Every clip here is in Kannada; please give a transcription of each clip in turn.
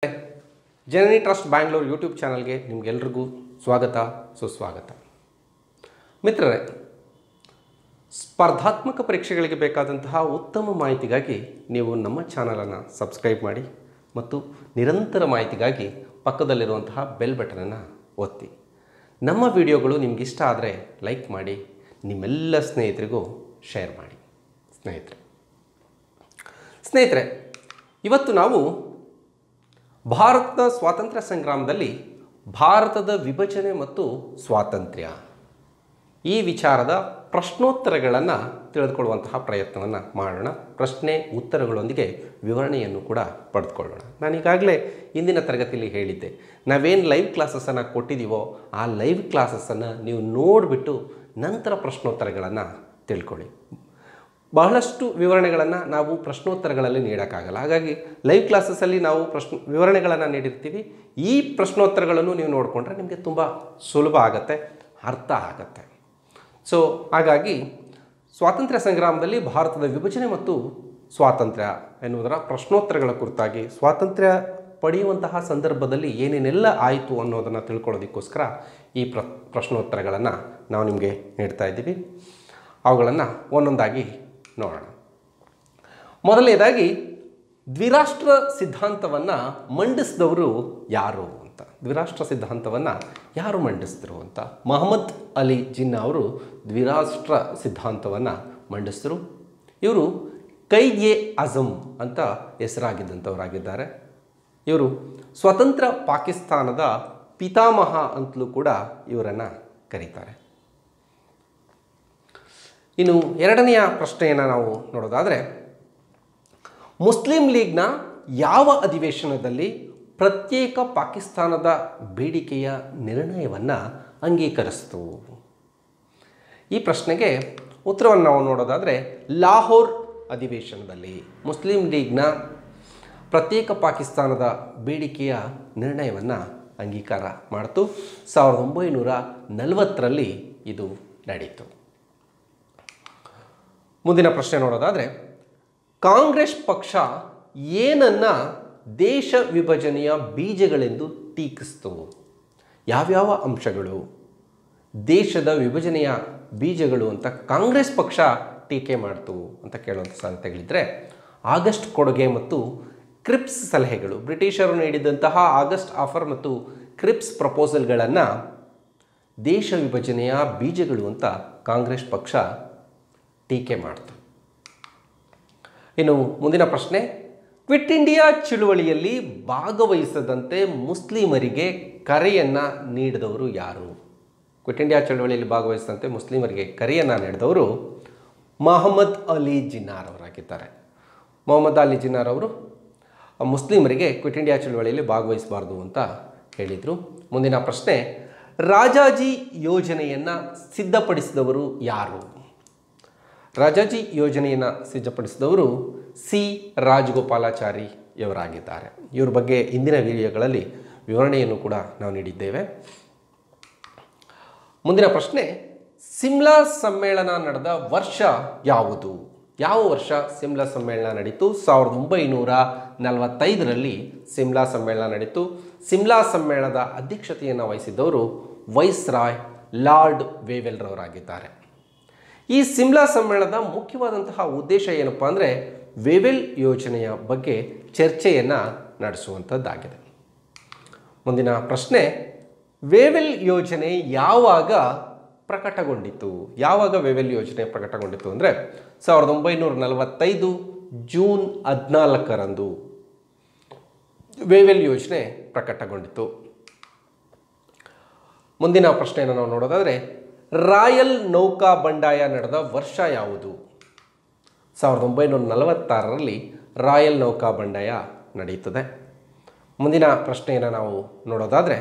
ಜನನಿ ಟ್ರಸ್ಟ್ ಬ್ಯಾಂಗ್ಳೂರ್ ಯೂಟ್ಯೂಬ್ ಚಾನಲ್ಗೆ ನಿಮಗೆಲ್ರಿಗೂ ಸ್ವಾಗತ ಸುಸ್ವಾಗತ. ಮಿತ್ರರೇ, ಸ್ಪರ್ಧಾತ್ಮಕ ಪರೀಕ್ಷೆಗಳಿಗೆ ಬೇಕಾದಂತಹ ಉತ್ತಮ ಮಾಹಿತಿಗಾಗಿ ನೀವು ನಮ್ಮ ಚಾನಲನ್ನು ಸಬ್ಸ್ಕ್ರೈಬ್ ಮಾಡಿ ಮತ್ತು ನಿರಂತರ ಮಾಹಿತಿಗಾಗಿ ಪಕ್ಕದಲ್ಲಿರುವಂತಹ ಬೆಲ್ ಬಟನನ್ನು ಒತ್ತಿ. ನಮ್ಮ ವಿಡಿಯೋಗಳು ನಿಮಗಿಷ್ಟ ಆದರೆ ಲೈಕ್ ಮಾಡಿ, ನಿಮ್ಮೆಲ್ಲ ಸ್ನೇಹಿತರಿಗೂ ಶೇರ್ ಮಾಡಿ. ಸ್ನೇಹಿತರೆ, ಇವತ್ತು ನಾವು ಭಾರತದ ಸ್ವಾತಂತ್ರ್ಯ ಸಂಗ್ರಾಮದಲ್ಲಿ ಭಾರತದ ವಿಭಜನೆ ಮತ್ತು ಸ್ವಾತಂತ್ರ್ಯ ಈ ವಿಚಾರದ ಪ್ರಶ್ನೋತ್ತರಗಳನ್ನು ತಿಳಿದುಕೊಳ್ಳುವಂತಹ ಪ್ರಯತ್ನವನ್ನು ಮಾಡೋಣ. ಪ್ರಶ್ನೆ ಉತ್ತರಗಳೊಂದಿಗೆ ವಿವರಣೆಯನ್ನು ಕೂಡ ಪಡೆದುಕೊಳ್ಳೋಣ. ನಾನೀಗಾಗಲೇ ಇಂದಿನ ತರಗತಿಯಲ್ಲಿ ಹೇಳಿದ್ದೆ, ನಾವೇನು ಲೈವ್ ಕ್ಲಾಸಸ್ಸನ್ನು ಕೊಟ್ಟಿದ್ದೀವೋ ಆ ಲೈವ್ ಕ್ಲಾಸಸ್ಸನ್ನು ನೀವು ನೋಡಿಬಿಟ್ಟು ನಂತರ ಪ್ರಶ್ನೋತ್ತರಗಳನ್ನು ತಿಳ್ಕೊಳ್ಳಿ. ಬಹಳಷ್ಟು ವಿವರಣೆಗಳನ್ನು ನಾವು ಪ್ರಶ್ನೋತ್ತರಗಳಲ್ಲಿ ನೀಡೋಕ್ಕಾಗಲ್ಲ. ಹಾಗಾಗಿ ಲೈವ್ ಕ್ಲಾಸಸ್ಸಲ್ಲಿ ನಾವು ವಿವರಣೆಗಳನ್ನು ನೀಡಿರ್ತೀವಿ. ಈ ಪ್ರಶ್ನೋತ್ತರಗಳನ್ನು ನೀವು ನೋಡಿಕೊಂಡ್ರೆ ನಿಮಗೆ ತುಂಬ ಸುಲಭ ಆಗುತ್ತೆ, ಅರ್ಥ ಆಗುತ್ತೆ. ಸೊ ಹಾಗಾಗಿ ಸ್ವಾತಂತ್ರ್ಯ ಸಂಗ್ರಾಮದಲ್ಲಿ ಭಾರತದ ವಿಭಜನೆ ಮತ್ತು ಸ್ವಾತಂತ್ರ್ಯ ಎನ್ನುವುದರ ಪ್ರಶ್ನೋತ್ತರಗಳ ಕುರಿತಾಗಿ, ಸ್ವಾತಂತ್ರ್ಯ ಪಡೆಯುವಂತಹ ಸಂದರ್ಭದಲ್ಲಿ ಏನೇನೆಲ್ಲ ಆಯಿತು ಅನ್ನೋದನ್ನು ತಿಳ್ಕೊಳ್ಳೋದಕ್ಕೋಸ್ಕರ ಈ ಪ್ರಶ್ನೋತ್ತರಗಳನ್ನು ನಾವು ನಿಮಗೆ ನೀಡ್ತಾ ಇದ್ದೀವಿ. ಅವುಗಳನ್ನು ಒಂದೊಂದಾಗಿ ನೋಡೋಣ. ಮೊದಲನೇದಾಗಿ, ದ್ವಿರಾಷ್ಟ್ರ ಸಿದ್ಧಾಂತವನ್ನು ಮಂಡಿಸಿದವರು ಯಾರು ಅಂತ. ದ್ವಿರಾಷ್ಟ್ರ ಸಿದ್ಧಾಂತವನ್ನು ಯಾರು ಮಂಡಿಸಿದ್ರು ಅಂತ. ಮೊಹಮ್ಮದ್ ಅಲಿ ಜಿನ್ನಾ ಅವರು ದ್ವಿರಾಷ್ಟ್ರ ಸಿದ್ಧಾಂತವನ್ನು ಮಂಡಿಸಿದ್ರು. ಇವರು ಕೈದ್-ಎ ಆಜಮ್ ಅಂತ ಹೆಸರಾಗಿದ್ದಂಥವರಾಗಿದ್ದಾರೆ. ಇವರು ಸ್ವತಂತ್ರ ಪಾಕಿಸ್ತಾನದ ಪಿತಾಮಹ ಅಂತಲೂ ಕೂಡ ಇವರನ್ನು ಕರೀತಾರೆ. ಇನ್ನು ಎರಡನೆಯ ಪ್ರಶ್ನೆಯನ್ನು ನಾವು ನೋಡೋದಾದರೆ, ಮುಸ್ಲಿಂ ಲೀಗ್ನ ಯಾವ ಅಧಿವೇಶನದಲ್ಲಿ ಪ್ರತ್ಯೇಕ ಪಾಕಿಸ್ತಾನದ ಬೇಡಿಕೆಯ ನಿರ್ಣಯವನ್ನು ಅಂಗೀಕರಿಸಿತು? ಈ ಪ್ರಶ್ನೆಗೆ ಉತ್ತರವನ್ನು ನಾವು ನೋಡೋದಾದರೆ, ಲಾಹೋರ್ ಅಧಿವೇಶನದಲ್ಲಿ ಮುಸ್ಲಿಂ ಲೀಗ್ನ ಪ್ರತ್ಯೇಕ ಪಾಕಿಸ್ತಾನದ ಬೇಡಿಕೆಯ ನಿರ್ಣಯವನ್ನು ಅಂಗೀಕಾರ ಮಾಡಿತು. 1940ರಲ್ಲಿ ಇದು ನಡೆಯಿತು. ಮುಂದಿನ ಪ್ರಶ್ನೆ ನೋಡೋದಾದರೆ, ಕಾಂಗ್ರೆಸ್ ಪಕ್ಷ ಏನನ್ನು ದೇಶ ವಿಭಜನೆಯ ಬೀಜಗಳೆಂದು ಟೀಕಿಸಿತು? ಯಾವ್ಯಾವ ಅಂಶಗಳು ದೇಶದ ವಿಭಜನೆಯ ಬೀಜಗಳು ಅಂತ ಕಾಂಗ್ರೆಸ್ ಪಕ್ಷ ಟೀಕೆ ಮಾಡ್ತು ಅಂತ ಕೇಳುವಂಥ ಸಾಧ್ಯತೆಗಳಿದ್ದರೆ, ಆಗಸ್ಟ್ ಕೊಡುಗೆ ಮತ್ತು ಕ್ರಿಪ್ಸ್ ಸಲಹೆಗಳು, ಬ್ರಿಟಿಷರು ನೀಡಿದಂತಹ ಆಗಸ್ಟ್ ಆಫರ್ ಮತ್ತು ಕ್ರಿಪ್ಸ್ ಪ್ರಪೋಸಲ್ಗಳನ್ನು ದೇಶ ವಿಭಜನೆಯ ಬೀಜಗಳು ಅಂತ ಕಾಂಗ್ರೆಸ್ ಪಕ್ಷ ಟೀಕೆ ಮಾಡ್ತು. ಇನ್ನು ಮುಂದಿನ ಪ್ರಶ್ನೆ, ಕ್ವಿಟ್ ಇಂಡಿಯಾ ಚಳುವಳಿಯಲ್ಲಿ ಭಾಗವಹಿಸದಂತೆ ಮುಸ್ಲಿಮರಿಗೆ ಕರೆಯನ್ನು ನೀಡಿದವರು ಯಾರು? ಕ್ವಿಟ್ ಇಂಡಿಯಾ ಚಳುವಳಿಯಲ್ಲಿ ಭಾಗವಹಿಸದಂತೆ ಮುಸ್ಲಿಮರಿಗೆ ಕರೆಯನ್ನು ನೀಡಿದವರು ಮೊಹಮ್ಮದ್ ಅಲಿ ಜಿನ್ನಾರ್ ಅವರಾಗಿದ್ದಾರೆ. ಮೊಹಮ್ಮದ್ ಅಲಿ ಜಿನ್ನಾರ್ ಅವರು ಮುಸ್ಲಿಮರಿಗೆ ಕ್ವಿಟ್ ಇಂಡಿಯಾ ಚಳುವಳಿಯಲ್ಲಿ ಭಾಗವಹಿಸಬಾರ್ದು ಅಂತ ಹೇಳಿದರು. ಮುಂದಿನ ಪ್ರಶ್ನೆ, ರಾಜಾಜಿ ಯೋಜನೆಯನ್ನು ಸಿದ್ಧಪಡಿಸಿದವರು ಯಾರು? ರಾಜಾಜಿ ಯೋಜನೆಯನ್ನು ಸಿದ್ಧಪಡಿಸಿದವರು ಸಿ ರಾಜಗೋಪಾಲಾಚಾರಿ ಇವರಾಗಿದ್ದಾರೆ. ಇವ್ರ ಬಗ್ಗೆ ಇಂದಿನ ವಿಡಿಯೋಗಳಲ್ಲಿ ವಿವರಣೆಯನ್ನು ಕೂಡ ನಾವು ನೀಡಿದ್ದೇವೆ. ಮುಂದಿನ ಪ್ರಶ್ನೆ, ಸಿಮ್ಲಾ ಸಮ್ಮೇಳನ ನಡೆದ ವರ್ಷ ಯಾವುದು? ಯಾವ ವರ್ಷ ಸಿಮ್ಲಾ ಸಮ್ಮೇಳನ ನಡೀತು? 1945ರಲ್ಲಿ ಸಿಮ್ಲಾ ಸಮ್ಮೇಳನ ನಡೀತು. ಸಿಮ್ಲಾ ಸಮ್ಮೇಳನದ ಅಧ್ಯಕ್ಷತೆಯನ್ನು ವಹಿಸಿದ್ದವರು ವೈಸ್ರಾಯ್ ಲಾರ್ಡ್ ವೇವೆಲ್ರವರಾಗಿದ್ದಾರೆ. ಈ ಸಿಮ್ಲಾ ಸಮ್ಮೇಳನದ ಮುಖ್ಯವಾದಂತಹ ಉದ್ದೇಶ ಏನಪ್ಪ ಅಂದರೆ, ವೇವೆಲ್ ಯೋಜನೆಯ ಬಗ್ಗೆ ಚರ್ಚೆಯನ್ನು ನಡೆಸುವಂಥದ್ದಾಗಿದೆ. ಮುಂದಿನ ಪ್ರಶ್ನೆ, ವೇವೆಲ್ ಯೋಜನೆ ಯಾವಾಗ ಪ್ರಕಟಗೊಂಡಿತು? ಯಾವಾಗ ವೇವೆಲ್ ಯೋಜನೆ ಪ್ರಕಟಗೊಂಡಿತು ಅಂದರೆ 1945 ಜೂನ್ 14ರಂದು ವೇವೆಲ್ ಯೋಜನೆ ಪ್ರಕಟಗೊಂಡಿತು. ಮುಂದಿನ ಪ್ರಶ್ನೆಯನ್ನು ನಾವು ನೋಡೋದಾದರೆ, ರಾಯಲ್ ನೌಕಾ ಬಂಡಾಯ ನಡೆದ ವರ್ಷ ಯಾವುದು? 1946ರಲ್ಲಿ ರಾಯಲ್ ನೌಕಾ ಬಂಡಾಯ ನಡೆಯುತ್ತದೆ. ಮುಂದಿನ ಪ್ರಶ್ನೆಯನ್ನು ನಾವು ನೋಡೋದಾದರೆ,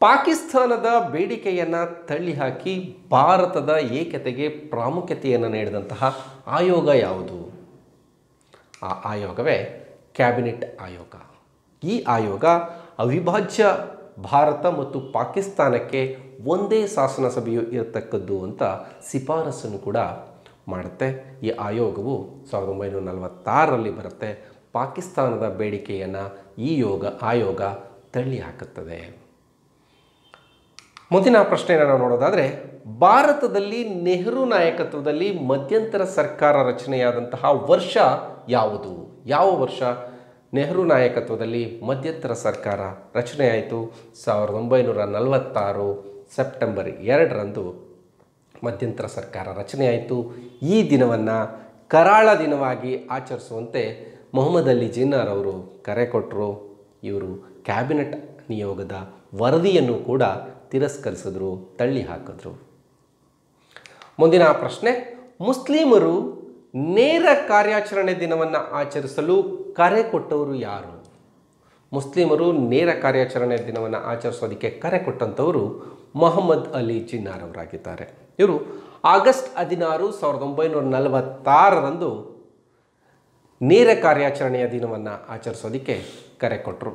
ಪಾಕಿಸ್ತಾನದ ಬೇಡಿಕೆಯನ್ನು ತಳ್ಳಿಹಾಕಿ ಭಾರತದ ಏಕತೆಗೆ ಪ್ರಾಮುಖ್ಯತೆಯನ್ನು ನೀಡಿದಂತಹ ಆಯೋಗ ಯಾವುದು? ಆ ಆಯೋಗವೇ ಕ್ಯಾಬಿನೆಟ್ ಆಯೋಗ. ಈ ಆಯೋಗ ಅವಿಭಾಜ್ಯ ಭಾರತ ಮತ್ತು ಪಾಕಿಸ್ತಾನಕ್ಕೆ ಒಂದೇ ಶಾಸನ ಸಭೆಯು ಇರತಕ್ಕದ್ದು ಅಂತ ಶಿಫಾರಸನ್ನು ಕೂಡ ಮಾಡುತ್ತೆ. ಈ ಆಯೋಗವು 1946ರಲ್ಲಿ ಬರುತ್ತೆ. ಪಾಕಿಸ್ತಾನದ ಬೇಡಿಕೆಯನ್ನು ಈ ಆಯೋಗ ತಳ್ಳಿ ಹಾಕುತ್ತದೆ. ಮುಂದಿನ ಪ್ರಶ್ನೆಯನ್ನು ನಾವು ನೋಡೋದಾದರೆ, ಭಾರತದಲ್ಲಿ ನೆಹರು ನಾಯಕತ್ವದಲ್ಲಿ ಮಧ್ಯಂತರ ಸರ್ಕಾರ ರಚನೆಯಾದಂತಹ ವರ್ಷ ಯಾವುದು? ಯಾವ ವರ್ಷ ನೆಹರು ನಾಯಕತ್ವದಲ್ಲಿ ಮಧ್ಯಂತರ ಸರ್ಕಾರ ರಚನೆಯಾಯಿತು? 1946 ಸೆಪ್ಟೆಂಬರ್ 2ರಂದು ಮಧ್ಯಂತರ ಸರ್ಕಾರ ರಚನೆಯಾಯಿತು. ಈ ದಿನವನ್ನು ಕರಾಳ ದಿನವಾಗಿ ಆಚರಿಸುವಂತೆ ಮೊಹಮ್ಮದ್ ಅಲಿ ಜಿನ್ನಾರ್ ಅವರು ಕರೆ ಕೊಟ್ಟರು. ಇವರು ಕ್ಯಾಬಿನೆಟ್ ನಿಯೋಗದ ವರದಿಯನ್ನು ಕೂಡ ತಿರಸ್ಕರಿಸಿದ್ರು, ತಳ್ಳಿ ಹಾಕಿದ್ರು. ಮುಂದಿನ ಪ್ರಶ್ನೆ, ಮುಸ್ಲಿಮರು ನೇರ ಕಾರ್ಯಾಚರಣೆ ದಿನವನ್ನು ಆಚರಿಸಲು ಕರೆ ಕೊಟ್ಟವರು ಯಾರು? ಮುಸ್ಲಿಮರು ನೇರ ಕಾರ್ಯಾಚರಣೆ ದಿನವನ್ನು ಆಚರಿಸೋದಕ್ಕೆ ಕರೆ ಕೊಟ್ಟಂಥವರು ಮೊಹಮ್ಮದ್ ಅಲಿ ಜಿನ್ನಾರ್ ಅವರಾಗಿದ್ದಾರೆ. ಇವರು ಆಗಸ್ಟ್ 16, 1946ರಂದು ನೇರ ಕಾರ್ಯಾಚರಣೆಯ ದಿನವನ್ನು ಆಚರಿಸೋದಕ್ಕೆ ಕರೆ ಕೊಟ್ಟರು.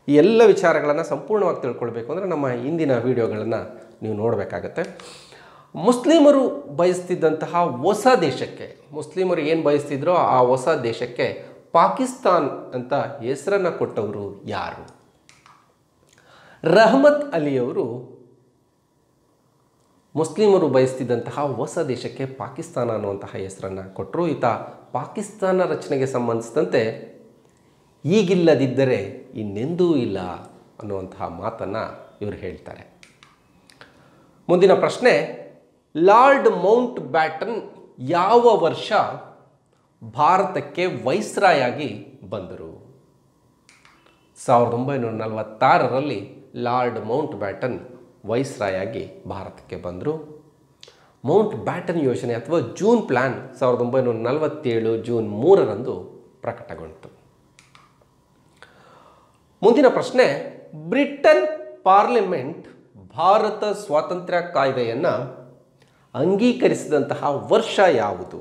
ಈ ಎಲ್ಲ ವಿಚಾರಗಳನ್ನು ಸಂಪೂರ್ಣವಾಗಿ ತಿಳ್ಕೊಳ್ಬೇಕು ಅಂದರೆ ನಮ್ಮ ಇಂದಿನ ವಿಡಿಯೋಗಳನ್ನು ನೀವು ನೋಡಬೇಕಾಗತ್ತೆ. ಮುಸ್ಲಿಮರು ಬಯಸ್ತಿದ್ದಂತಹ ಹೊಸ ದೇಶಕ್ಕೆ, ಮುಸ್ಲಿಮರು ಏನು ಬಯಸ್ತಿದ್ರೋ ಆ ಹೊಸ ದೇಶಕ್ಕೆ ಪಾಕಿಸ್ತಾನ್ ಅಂತ ಹೆಸರನ್ನು ಕೊಟ್ಟವರು ಯಾರು? ರಹಮತ್ ಅಲಿಯವರು ಮುಸ್ಲಿಮರು ಬಯಸ್ತಿದ್ದಂತಹ ಹೊಸ ದೇಶಕ್ಕೆ ಪಾಕಿಸ್ತಾನ ಅನ್ನುವಂತಹ ಹೆಸರನ್ನು ಕೊಟ್ಟರು. ಈತ ಪಾಕಿಸ್ತಾನ ರಚನೆಗೆ ಸಂಬಂಧಿಸಿದಂತೆ ಈಗಿಲ್ಲದಿದ್ದರೆ ಇನ್ನೆಂದೂ ಇಲ್ಲ ಅನ್ನುವಂತಹ ಮಾತನ್ನು ಇವರು ಹೇಳ್ತಾರೆ. ಮುಂದಿನ ಪ್ರಶ್ನೆ, ಲಾರ್ಡ್ ಮೌಂಟ್ ಬ್ಯಾಟನ್ ಯಾವ ವರ್ಷ ಭಾರತಕ್ಕೆ ವೈಸ್ರಾಯ್ ಬಂದರು? 1946ರಲ್ಲಿ ಲಾರ್ಡ್ ಮೌಂಟ್ ಬ್ಯಾಟನ್ ವೈಸ್ರಾಯ್ ಆಗಿ ಭಾರತಕ್ಕೆ ಬಂದರು. ಮೌಂಟ್ ಬ್ಯಾಟನ್ ಯೋಜನೆ ಅಥವಾ ಜೂನ್ ಪ್ಲಾನ್ 1947 ಜೂನ್ 3ರಂದು ಪ್ರಕಟಗೊಂಡಿತು. ಮುಂದಿನ ಪ್ರಶ್ನೆ, ಬ್ರಿಟನ್ ಪಾರ್ಲಿಮೆಂಟ್ ಭಾರತ ಸ್ವಾತಂತ್ರ್ಯ ಕಾಯ್ದೆಯನ್ನು ಅಂಗೀಕರಿಸಿದಂತಹ ವರ್ಷ ಯಾವುದು?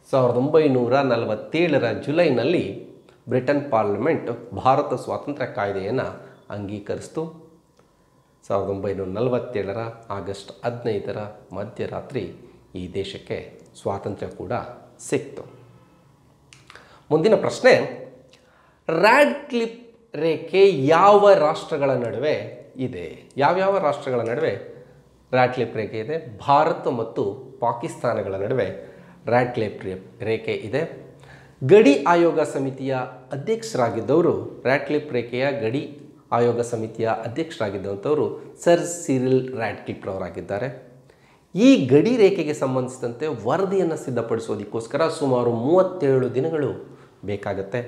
1947ರ ಜುಲೈನಲ್ಲಿ ಬ್ರಿಟನ್ ಪಾರ್ಲಿಮೆಂಟ್ ಭಾರತ ಸ್ವಾತಂತ್ರ್ಯ ಕಾಯ್ದೆಯನ್ನು ಅಂಗೀಕರಿಸಿತು. 1947ರ ಆಗಸ್ಟ್ 15ರ ಮಧ್ಯರಾತ್ರಿ ಈ ದೇಶಕ್ಕೆ ಸ್ವಾತಂತ್ರ್ಯ ಕೂಡ ಸಿಕ್ತು. ಮುಂದಿನ ಪ್ರಶ್ನೆ, ರ್ಯಾಡ್ಕ್ಲಿಫ್ ರೇಖೆ ಯಾವ ರಾಷ್ಟ್ರಗಳ ನಡುವೆ ಇದೆ? ಯಾವ್ಯಾವ ರಾಷ್ಟ್ರಗಳ ನಡುವೆ ರ್ಯಾಡ್ಕ್ಲಿಫ್ ರೇಖೆ ಇದೆ? ಭಾರತ ಮತ್ತು ಪಾಕಿಸ್ತಾನಗಳ ನಡುವೆ ರ್ಯಾಡ್ಕ್ಲಿಫ್ ರೇಖೆ ಇದೆ. ಗಡಿ ಆಯೋಗ ಸಮಿತಿಯ ಅಧ್ಯಕ್ಷರಾಗಿದ್ದವರು, ರ್ಯಾಡ್ಕ್ಲಿಫ್ ರೇಖೆಯ ಗಡಿ ಆಯೋಗ ಸಮಿತಿಯ ಅಧ್ಯಕ್ಷರಾಗಿದ್ದಂಥವರು ಸರ್ ಸಿರಿಲ್ ರ್ಯಾಡ್ಕ್ಲಿಫ್ ಅವರಾಗಿದ್ದಾರೆ. ಈ ಗಡಿ ರೇಖೆಗೆ ಸಂಬಂಧಿಸಿದಂತೆ ವರದಿಯನ್ನು ಸಿದ್ಧಪಡಿಸೋದಕ್ಕೋಸ್ಕರ ಸುಮಾರು 37 ದಿನಗಳು ಬೇಕಾಗುತ್ತೆ.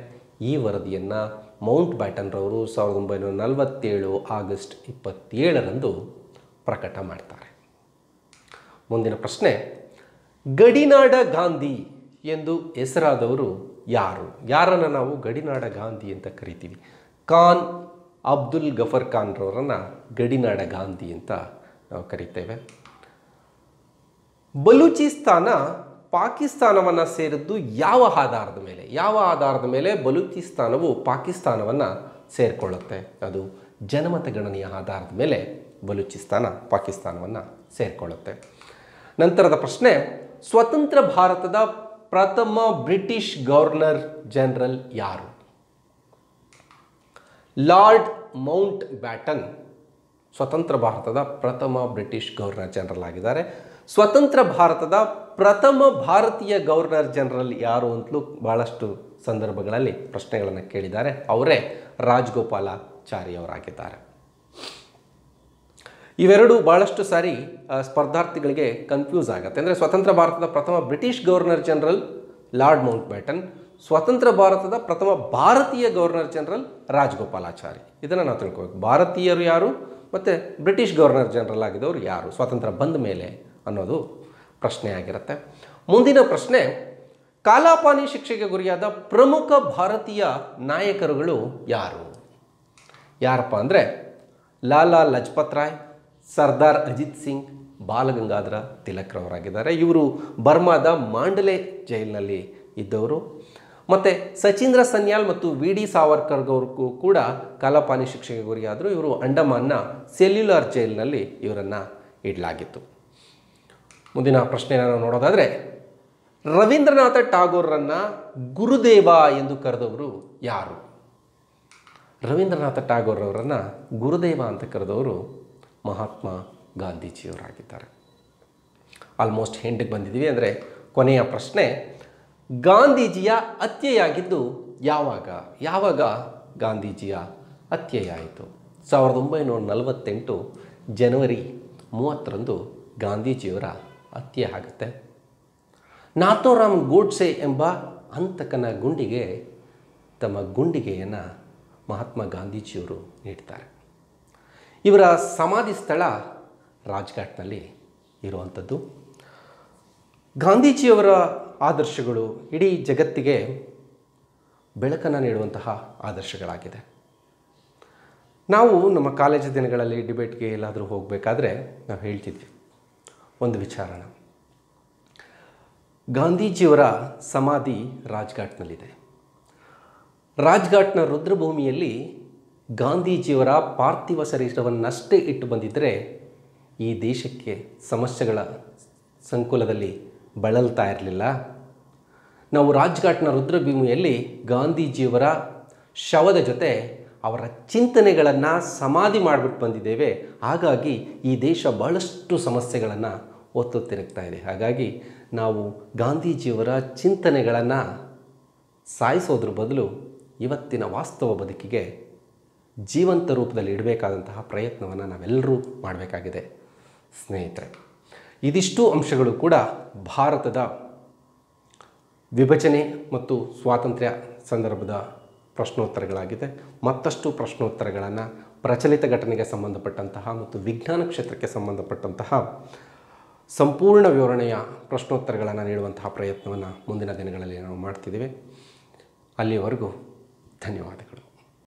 ಈ ವರದಿಯನ್ನು ಮೌಂಟ್ ಬ್ಯಾಟನ್ ರವರು 1947 ಆಗಸ್ಟ್ 27ರಂದು ಪ್ರಕಟ ಮಾಡ್ತಾರೆ. ಮುಂದಿನ ಪ್ರಶ್ನೆ, ಗಡಿನಾಡ ಗಾಂಧಿ ಎಂದು ಹೆಸರಾದವರು ಯಾರು? ಯಾರನ್ನು ನಾವು ಗಡಿನಾಡ ಗಾಂಧಿ ಅಂತ ಕರಿತೀವಿ? ಖಾನ್ ಅಬ್ದುಲ್ ಗಫರ್ ಖಾನ್ ರವರನ್ನು ಗಡಿನಾಡ ಗಾಂಧಿ ಅಂತ ನಾವು ಕರಿತೇವೆ. ಬಲೂಚಿಸ್ತಾನ ಪಾಕಿಸ್ತಾನವನ್ನು ಸೇರಿದ್ದು ಯಾವ ಆಧಾರದ ಮೇಲೆ? ಯಾವ ಆಧಾರದ ಮೇಲೆ ಬಲೂಚಿಸ್ತಾನವು ಪಾಕಿಸ್ತಾನವನ್ನು ಸೇರಿಕೊಳ್ಳುತ್ತೆ? ಅದು ಜನಮತ ಗಣನೆಯ ಆಧಾರದ ಮೇಲೆ ಬಲೂಚಿಸ್ತಾನ ಪಾಕಿಸ್ತಾನವನ್ನು ಸೇರಿಕೊಳ್ಳುತ್ತೆ. ನಂತರದ ಪ್ರಶ್ನೆ, ಸ್ವತಂತ್ರ ಭಾರತದ ಪ್ರಥಮ ಬ್ರಿಟಿಷ್ ಗವರ್ನರ್ ಜನರಲ್ ಯಾರು? ಲಾರ್ಡ್ ಮೌಂಟ್ ಬ್ಯಾಟನ್ ಸ್ವತಂತ್ರ ಭಾರತದ ಪ್ರಥಮ ಬ್ರಿಟಿಷ್ ಗವರ್ನರ್ ಜನರಲ್ ಆಗಿದ್ದಾರೆ. ಸ್ವತಂತ್ರ ಭಾರತದ ಪ್ರಥಮ ಭಾರತೀಯ ಗವರ್ನರ್ ಜನರಲ್ ಯಾರು ಅಂತಲೂ ಬಹಳಷ್ಟು ಸಂದರ್ಭಗಳಲ್ಲಿ ಪ್ರಶ್ನೆಗಳನ್ನು ಕೇಳಿದ್ದಾರೆ. ಅವರೇ ರಾಜಗೋಪಾಲಾಚಾರಿ ಅವರಾಗಿದ್ದಾರೆ. ಇವೆರಡು ಬಹಳಷ್ಟು ಸಾರಿ ಸ್ಪರ್ಧಾರ್ಥಿಗಳಿಗೆ ಕನ್ಫ್ಯೂಸ್ ಆಗುತ್ತೆ. ಅಂದರೆ ಸ್ವತಂತ್ರ ಭಾರತದ ಪ್ರಥಮ British governor general lord Mount baton, ಸ್ವತಂತ್ರ ಭಾರತದ ಪ್ರಥಮ ಭಾರತೀಯ ಗವರ್ನರ್ ಜನರಲ್ ರಾಜಗೋಪಾಲಾಚಾರಿ. ಇದನ್ನು ನಾವು ತಿಳ್ಕೋಬೇಕು. ಭಾರತೀಯರು ಯಾರು ಮತ್ತು ಬ್ರಿಟಿಷ್ ಗವರ್ನರ್ ಜನರಲ್ ಆಗಿದ್ದವರು ಯಾರು ಸ್ವಾತಂತ್ರ್ಯ ಬಂದ ಮೇಲೆ ಅನ್ನೋದು ಪ್ರಶ್ನೆ ಆಗಿರುತ್ತೆ. ಮುಂದಿನ ಪ್ರಶ್ನೆ, ಕಾಲಾಪಾನಿ ಶಿಕ್ಷೆಗೆ ಗುರಿಯಾದ ಪ್ರಮುಖ ಭಾರತೀಯ ನಾಯಕರುಗಳು ಯಾರು? ಯಾರಪ್ಪ ಅಂದರೆ ಲಾಲಾ ಲಜಪತ್ ರಾಯ್, ಸರ್ದಾರ್ ಅಜಿತ್ ಸಿಂಗ್, ಬಾಲಗಂಗಾಧರ ತಿಲಕ್ರವರಾಗಿದ್ದಾರೆ. ಇವರು ಬರ್ಮಾದ ಮಾಂಡಲೆ ಜೈಲಿನಲ್ಲಿ ಇದ್ದವರು. ಮತ್ತು ಸಚಿಂದ್ರ ಸನ್ಯಾಲ್ ಮತ್ತು ವಿ ಡಿ ಸಾವರ್ಕರ್ಗೂ ಕೂಡ ಕಾಲಾಪಾನಿ ಶಿಕ್ಷೆಗೆ ಗುರಿಯಾದರು. ಇವರು ಅಂಡಮಾನ್ನ ಸೆಲ್ಯುಲಾರ್ ಜೈಲಿನಲ್ಲಿ ಇವರನ್ನು ಇಡಲಾಗಿತ್ತು. ಮುಂದಿನ ಪ್ರಶ್ನೆಯನ್ನು ನಾವು ನೋಡೋದಾದರೆ, ರವೀಂದ್ರನಾಥ ಟಾಗೋರರನ್ನು ಗುರುದೇವ ಎಂದು ಕರೆದವರು ಯಾರು? ರವೀಂದ್ರನಾಥ ಟಾಗೋರವರನ್ನು ಗುರುದೇವ ಅಂತ ಕರೆದವರು ಮಹಾತ್ಮ ಗಾಂಧೀಜಿಯವರಾಗಿದ್ದಾರೆ. ಆಲ್ಮೋಸ್ಟ್ ಎಂಡಿಗೆ ಬಂದಿದ್ದೀವಿ. ಅಂದರೆ ಕೊನೆಯ ಪ್ರಶ್ನೆ, ಗಾಂಧೀಜಿಯ ಹತ್ಯೆಯಾಗಿದ್ದು ಯಾವಾಗ ಗಾಂಧೀಜಿಯ ಹತ್ಯೆಯಾಯಿತು? 1948 ಜನವರಿ 30ರಂದು ಗಾಂಧೀಜಿಯವರ ಹತ್ಯೆ ಆಗುತ್ತೆ. ನಾಥೋರಾಮ್ ಗೋಡ್ಸೆ ಎಂಬ ಹಂತಕನ ಗುಂಡಿಗೆ ತಮ್ಮ ಗುಂಡಿಗೆಯನ್ನು ಮಹಾತ್ಮ ಗಾಂಧೀಜಿಯವರು ನೀಡ್ತಾರೆ. ಇವರ ಸಮಾಧಿ ಸ್ಥಳ ರಾಜ್ಘಾಟ್ನಲ್ಲಿ ಇರುವಂಥದ್ದು. ಗಾಂಧೀಜಿಯವರ ಆದರ್ಶಗಳು ಇಡೀ ಜಗತ್ತಿಗೆ ಬೆಳಕನ್ನು ನೀಡುವಂತಹ ಆದರ್ಶಗಳಾಗಿದೆ. ನಾವು ನಮ್ಮ ಕಾಲೇಜು ದಿನಗಳಲ್ಲಿ ಡಿಬೇಟ್ಗೆ ಎಲ್ಲಾದರೂ ಹೋಗಬೇಕಾದ್ರೆ ನಾವು ಹೇಳ್ತಿದ್ವಿ ಒಂದು ವಿಚಾರನ. ಗಾಂಧೀಜಿಯವರ ಸಮಾಧಿ ರಾಜ್ಘಾಟ್ನಲ್ಲಿದೆ. ರಾಜ್ಘಾಟ್ನ ರುದ್ರಭೂಮಿಯಲ್ಲಿ ಗಾಂಧೀಜಿಯವರ ಪಾರ್ಥಿವ ಶರೀರವನ್ನಷ್ಟೇ ಇಟ್ಟು ಬಂದಿದ್ದರೆ ಈ ದೇಶಕ್ಕೆ ಸಮಸ್ಯೆಗಳ ಸಂಕುಲದಲ್ಲಿ ಬಳಲ್ತಾ ಇರಲಿಲ್ಲ. ನಾವು ರಾಜ್ಘಾಟ್ನ ರುದ್ರಭೂಮಿಯಲ್ಲಿ ಗಾಂಧೀಜಿಯವರ ಶವದ ಜೊತೆ ಅವರ ಚಿಂತನೆಗಳನ್ನು ಸಮಾಧಿ ಮಾಡಿಬಿಟ್ಟು ಬಂದಿದ್ದೇವೆ. ಹಾಗಾಗಿ ಈ ದೇಶ ಬಹಳಷ್ಟು ಸಮಸ್ಯೆಗಳನ್ನು ಹೊತ್ತು ತಿರುಗ್ತಾ ಇದೆ. ಹಾಗಾಗಿ ನಾವು ಗಾಂಧೀಜಿಯವರ ಚಿಂತನೆಗಳನ್ನು ಸಾಯಿಸೋದ್ರ ಬದಲು ಇವತ್ತಿನ ವಾಸ್ತವ ಬದುಕಿಗೆ ಜೀವಂತ ರೂಪದಲ್ಲಿ ಇಡಬೇಕಾದಂತಹ ಪ್ರಯತ್ನವನ್ನು ನಾವೆಲ್ಲರೂ ಮಾಡಬೇಕಾಗಿದೆ ಸ್ನೇಹಿತರೆ. ಇದಿಷ್ಟು ಅಂಶಗಳು ಕೂಡ ಭಾರತದ ವಿಭಜನೆ ಮತ್ತು ಸ್ವಾತಂತ್ರ್ಯ ಸಂದರ್ಭದ ಪ್ರಶ್ನೋತ್ತರಗಳಾಗಿದೆ. ಮತ್ತಷ್ಟು ಪ್ರಶ್ನೋತ್ತರಗಳನ್ನು ಪ್ರಚಲಿತ ಘಟನೆಗೆ ಸಂಬಂಧಪಟ್ಟಂತಹ ಮತ್ತು ವಿಜ್ಞಾನ ಕ್ಷೇತ್ರಕ್ಕೆ ಸಂಬಂಧಪಟ್ಟಂತಹ ಸಂಪೂರ್ಣ ವಿವರಣೆಯ ಪ್ರಶ್ನೋತ್ತರಗಳನ್ನು ನೀಡುವಂತಹ ಪ್ರಯತ್ನವನ್ನು ಮುಂದಿನ ದಿನಗಳಲ್ಲಿ ನಾವು ಮಾಡ್ತಿದ್ದೇವೆ. ಅಲ್ಲಿಯವರೆಗೂ ಧನ್ಯವಾದಗಳು.